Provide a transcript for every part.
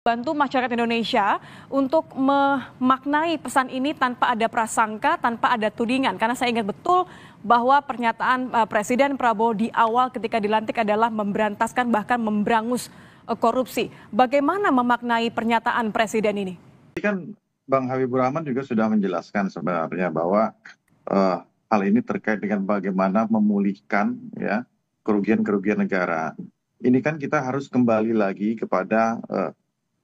bantu masyarakat Indonesia untuk memaknai pesan ini tanpa ada prasangka, tanpa ada tudingan. Karena saya ingat betul bahwa pernyataan Presiden Prabowo di awal ketika dilantik adalah memberantaskan bahkan memberangus korupsi. Bagaimana memaknai pernyataan Presiden ini? Ini kan Bang Habibur Rahman juga sudah menjelaskan sebenarnya bahwa hal ini terkait dengan bagaimana memulihkan ya kerugian-kerugian negara. Ini kan kita harus kembali lagi kepada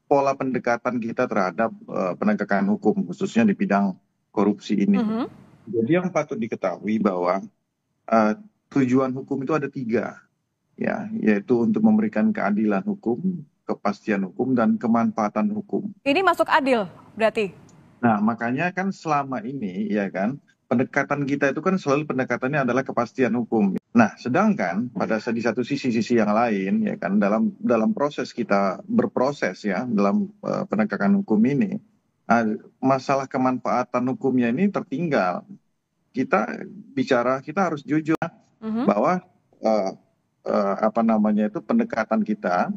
pola pendekatan kita terhadap penegakan hukum, khususnya di bidang korupsi ini. Jadi yang patut diketahui bahwa tujuan hukum itu ada 3, ya, yaitu untuk memberikan keadilan hukum, kepastian hukum, dan kemanfaatan hukum. Ini masuk adil berarti? Nah, makanya kan selama ini, ya kan, pendekatan kita itu kan selalu pendekatannya adalah kepastian hukum. Nah, sedangkan pada di satu sisi yang lain, ya kan, dalam proses kita berproses ya dalam penegakan hukum ini, masalah kemanfaatan hukumnya ini tertinggal. Kita harus jujur bahwa pendekatan kita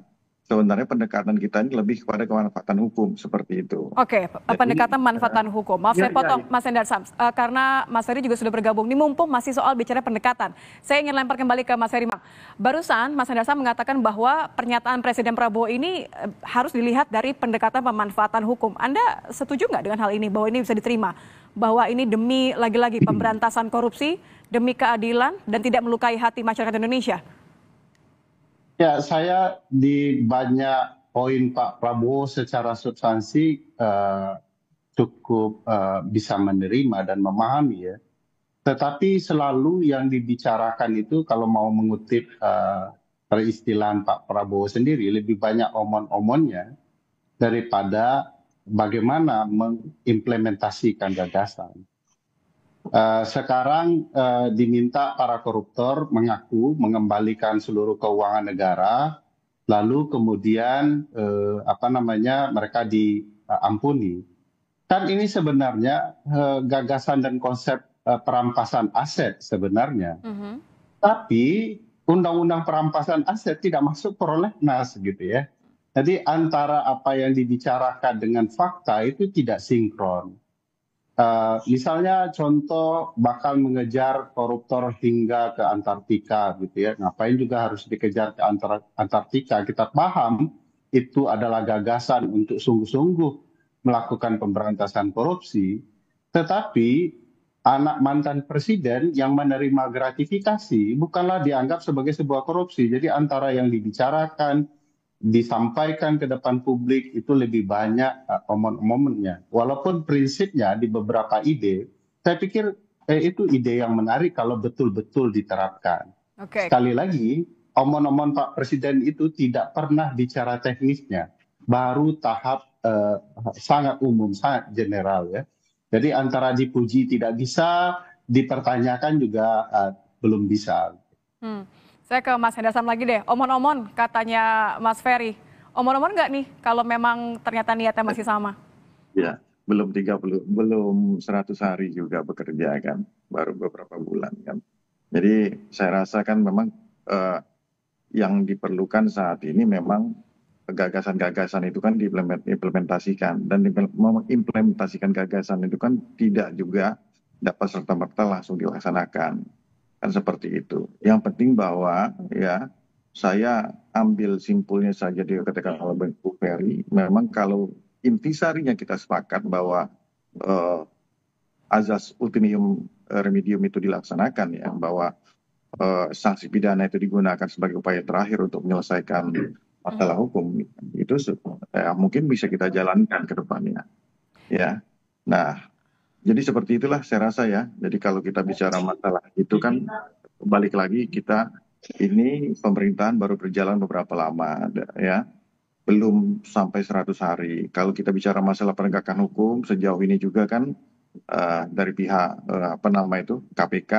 sebenarnya ini lebih kepada kemanfaatan hukum seperti itu. Oke, pendekatan manfaatan hukum. Maaf saya potong Mas Hendar Sam, karena Mas Ferry juga sudah bergabung. Ini mumpung masih soal bicara pendekatan. Saya ingin lempar kembali ke Mas Ferry. Barusan Mas Hendar Sam mengatakan bahwa pernyataan Presiden Prabowo ini harus dilihat dari pendekatan pemanfaatan hukum. Anda setuju nggak dengan hal ini, bahwa ini bisa diterima? Bahwa ini demi lagi-lagi pemberantasan korupsi, demi keadilan, dan tidak melukai hati masyarakat Indonesia? Ya, saya di banyak poin Pak Prabowo secara substansi cukup bisa menerima dan memahami ya. Tetapi selalu yang dibicarakan itu kalau mau mengutip peristilahan Pak Prabowo sendiri lebih banyak omon-omonnya daripada bagaimana mengimplementasikan gagasan. Sekarang diminta para koruptor mengaku mengembalikan seluruh keuangan negara, lalu kemudian mereka diampuni. Kan ini sebenarnya gagasan dan konsep perampasan aset sebenarnya. Tapi undang-undang perampasan aset tidak masuk prolegnas gitu ya. Jadi antara apa yang dibicarakan dengan fakta itu tidak sinkron. Misalnya contoh bakal mengejar koruptor hingga ke Antartika gitu ya. Ngapain juga harus dikejar ke Antartika? Kita paham itu adalah gagasan untuk sungguh-sungguh melakukan pemberantasan korupsi. Tetapi anak mantan presiden yang menerima gratifikasi bukanlah dianggap sebagai sebuah korupsi. Jadi antara yang dibicarakan, disampaikan ke depan publik itu lebih banyak omon-omonnya. Walaupun prinsipnya di beberapa ide, saya pikir itu ide yang menarik kalau betul-betul diterapkan. Sekali lagi, omon-omon Pak Presiden itu tidak pernah bicara teknisnya. Baru tahap sangat umum, sangat general ya. Jadi antara dipuji tidak bisa, dipertanyakan juga belum bisa. Saya ke Mas Hendar Sam lagi deh. Omon-omon katanya Mas Ferry. Omon-omon nggak nih kalau memang ternyata niatnya masih sama? Ya, belum 100 hari juga bekerja kan, baru beberapa bulan kan. Jadi saya rasa kan memang yang diperlukan saat ini memang gagasan-gagasan itu kan diimplementasikan, dan mengimplementasikan gagasan itu kan tidak juga dapat serta-merta langsung dilaksanakan. Kan seperti itu. Yang penting bahwa ya saya ambil simpulnya saja dikatakan oleh Bu Ferry, memang kalau intisarinya kita sepakat bahwa azas ultimum remedium itu dilaksanakan ya, bahwa sanksi pidana itu digunakan sebagai upaya terakhir untuk menyelesaikan masalah hukum, itu mungkin bisa kita jalankan ke depannya. Ya. Nah, jadi seperti itulah saya rasa ya. Jadi kalau kita bicara masalah itu kan balik lagi ini pemerintahan baru berjalan beberapa lama ya. Belum sampai 100 hari. Kalau kita bicara masalah penegakan hukum sejauh ini juga kan dari pihak KPK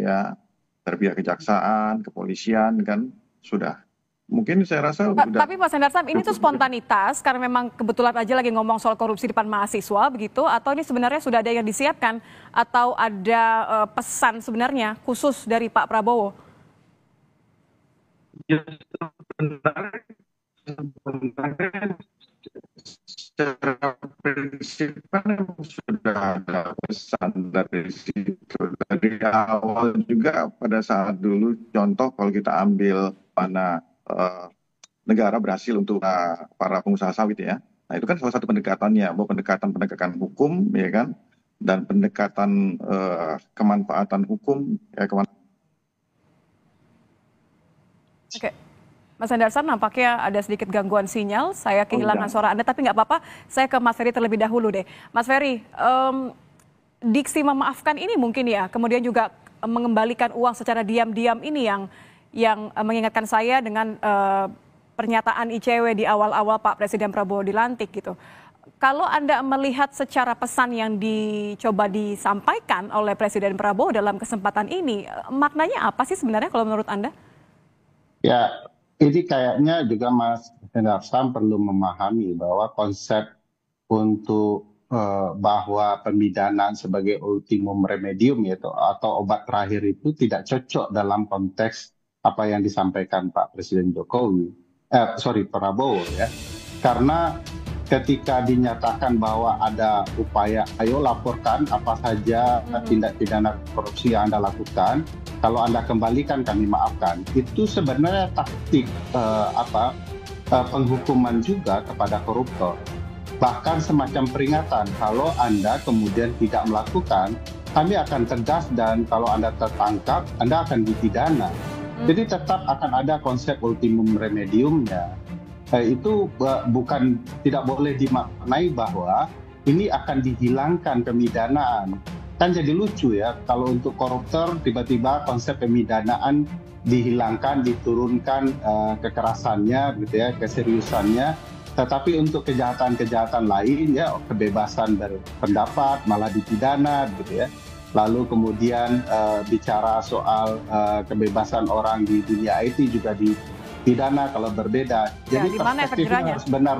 ya, dari pihak kejaksaan, kepolisian kan sudah. Mungkin saya rasa tapi Mas Hendar Sam, ini tuh spontanitas karena memang kebetulan aja lagi ngomong soal korupsi di depan mahasiswa begitu, atau ini sebenarnya sudah ada yang disiapkan, atau ada pesan sebenarnya khusus dari Pak Prabowo? Ya, sebenarnya secara prinsip kan sudah ada pesan dari situ. Dari awal juga pada saat dulu, contoh kalau kita ambil mana negara berhasil untuk para pengusaha sawit ya. Nah itu kan salah satu pendekatannya, bahwa pendekatan penegakan hukum ya kan, dan pendekatan kemanfaatan hukum ya, Oke. Mas Hendarsam, nampaknya ada sedikit gangguan sinyal. Saya kehilangan suara Anda, tapi nggak apa-apa. Saya ke Mas Ferry terlebih dahulu deh. Mas Ferry, diksi memaafkan ini mungkin ya, kemudian juga mengembalikan uang secara diam-diam ini yang mengingatkan saya dengan pernyataan ICW di awal-awal Pak Presiden Prabowo dilantik gitu. Kalau Anda melihat secara pesan yang dicoba disampaikan oleh Presiden Prabowo dalam kesempatan ini, maknanya apa sih sebenarnya kalau menurut Anda? Ya, ini kayaknya juga Mas Hendarsam perlu memahami bahwa konsep untuk bahwa pemidanaan sebagai ultimum remedium yaitu atau obat terakhir itu tidak cocok dalam konteks apa yang disampaikan Pak Presiden Prabowo ya. Karena ketika dinyatakan bahwa ada upaya, ayo laporkan apa saja tindak pidana korupsi yang Anda lakukan, kalau Anda kembalikan kami maafkan. Itu sebenarnya taktik penghukuman juga kepada koruptor. Bahkan semacam peringatan, kalau Anda kemudian tidak melakukan, kami akan tegas dan kalau Anda tertangkap, Anda akan dipidana. Jadi tetap akan ada konsep ultimum remediumnya. Itu bukan, tidak boleh dimaknai bahwa ini akan dihilangkan pemidanaan. Kan jadi lucu ya, kalau untuk koruptor tiba-tiba konsep pemidanaan dihilangkan, diturunkan kekerasannya, gitu ya, keseriusannya. Tetapi untuk kejahatan-kejahatan lain ya, kebebasan berpendapat malah dipidana, gitu ya. Lalu kemudian bicara soal kebebasan orang di dunia IT juga dipidana kalau berbeda. Jadi perspektifnya harus benar.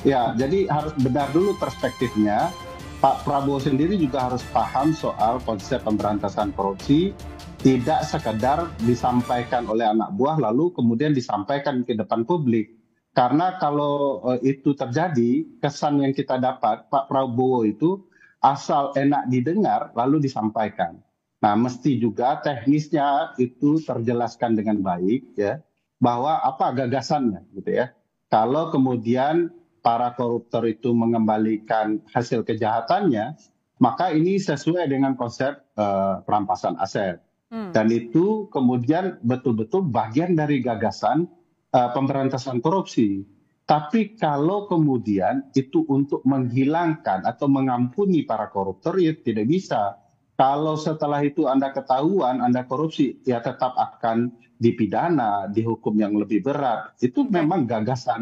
Ya, jadi harus benar dulu perspektifnya. Pak Prabowo sendiri juga harus paham soal konsep pemberantasan korupsi, tidak sekedar disampaikan oleh anak buah lalu kemudian disampaikan ke depan publik. Karena kalau itu terjadi, kesan yang kita dapat Pak Prabowo itu asal enak didengar lalu disampaikan. Nah, mesti juga teknisnya itu terjelaskan dengan baik ya, bahwa apa gagasannya gitu ya. Kalau kemudian para koruptor itu mengembalikan hasil kejahatannya, maka ini sesuai dengan konsep perampasan aset. Dan itu kemudian betul-betul bagian dari gagasan pemberantasan korupsi. Tapi kalau kemudian itu untuk menghilangkan atau mengampuni para koruptor, ya tidak bisa. Kalau setelah itu Anda ketahuan, Anda korupsi, ya tetap akan dipidana, dihukum yang lebih berat. Itu memang gagasan